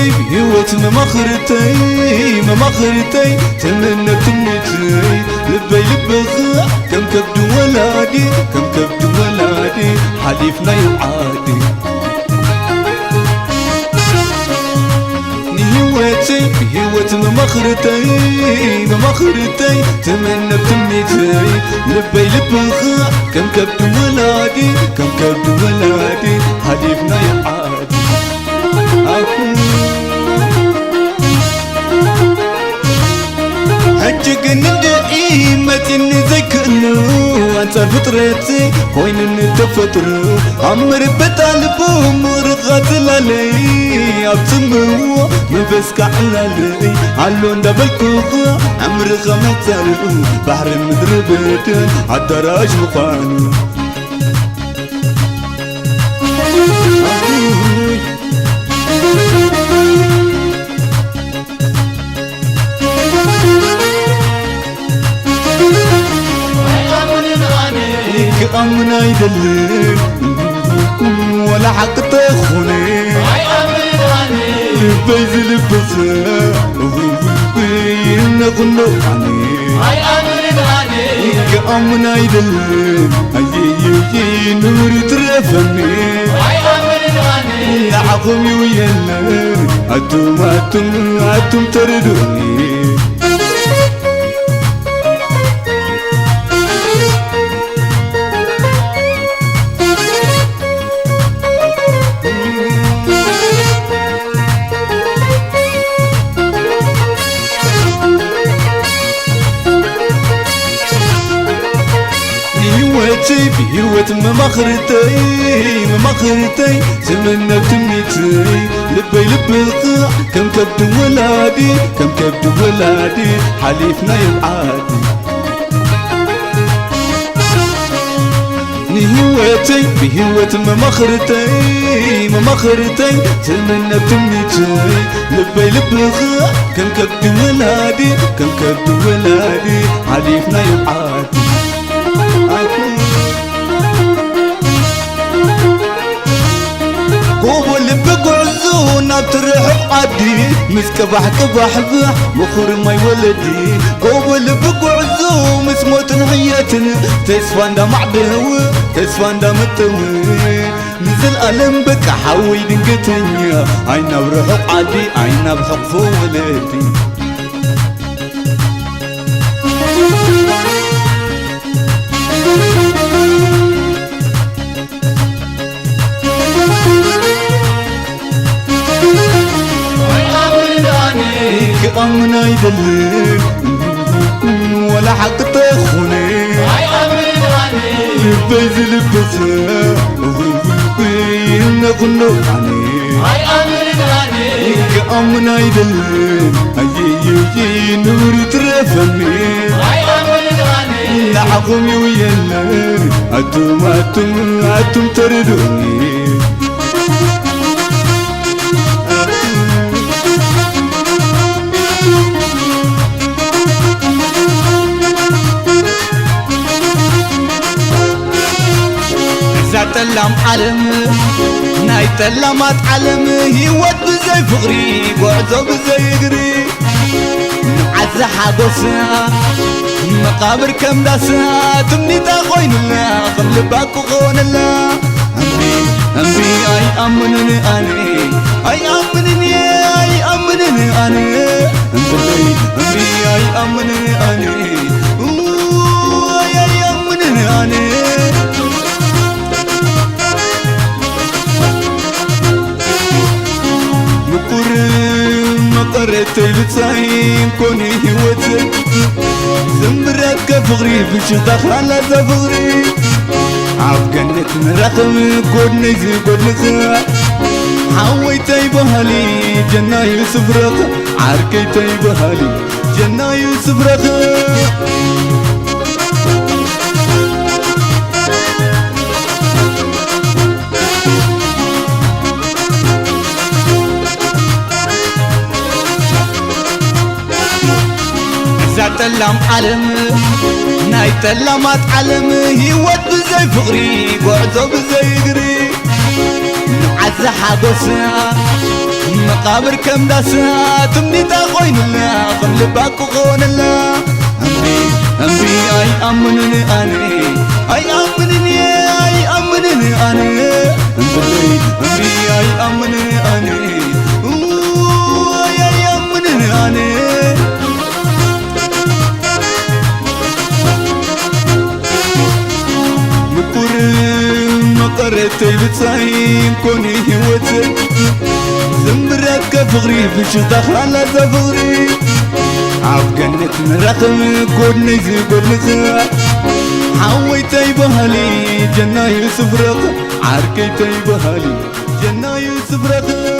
نهوتي بهوت ممخرتي تمنى تمنيتي لبي لبخ كم كبد ولادي حليفنا يعادي نهوتي بهوت ممخرتي تمنى تمنيتي لبي لبخ كم كبد ولادي حليفنا يعادي حجك ندعي متن ذكرنو أنت فطرتي وين نتفطرو عمر بتالبو مرغات لالي أبتمو نفسك علالي علون دبلكو عمر غمتالو بحر المدربتن عالدراج مقانو أمنا يدلل ولا حق تخوني بيز لبخا نغنو عني أمنا يدلل أي نور ترفني لعقم يويلا أتم تردوني بهوت ممخرتي تمنى تمنيتي لبي لبخ كم كبد ولادي حليفنا يبعادي نهوتي بهوت ممخرتي تمنى تمنيتي لبي لبخ كم كبد ولادي حليفنا يبعادي قوبو اللي بقعزو ناترح عدي مسكبح كبح بح مخور ما يولدي قوبو اللي بقعزو مسموت نحيتن تسفان دا معدو تسفان دا متوي نزل ألم بك حوي دنقتنيا عينا بروح عدي عينا بحق ولدي أمنا يدلل ولا حق تخوني بيز لبخا نغنو عني أمنا يدلل أي نور ترفني لعقم يويلا أتم تردوني تلام علم ناي تلامات علم هيوت بزي فغري بعزو بزي قري عز حاقوسنا مقابر كم داسنا تمني تاقوين الله خلباك وغون الله أمي أي أمنني أني أي أمنني أني أمي أي أمنني أني أي أمنني أني مقرتي بتصايم كوني هوتي زمرات كفغري بشطخ على زفغري عاف جنة مرخم قدني زي قدني حويتي بهالي جنة يوسف رخ عركيتي بهالي جنة يوسف رخ تلام علم ناي تلامات علم هيوت بزي فغري بعزو بزي قري عز حاقوسنا مقابر كم داسات منيتا خوين الله خم لباك وخون الله أمري أي أمنني أنا أي أمنني أي أمنني أنا أمري أي أمنني أنا أي أمنني أنا مقرتي بتصايم كوني هوتك زمبرك فغري بشطخ على زفغري عب جنة نرخم كودني زي كودني حويتي بهالي جنة يوسف رخ عركيتي بهالي جنة يوسف رخ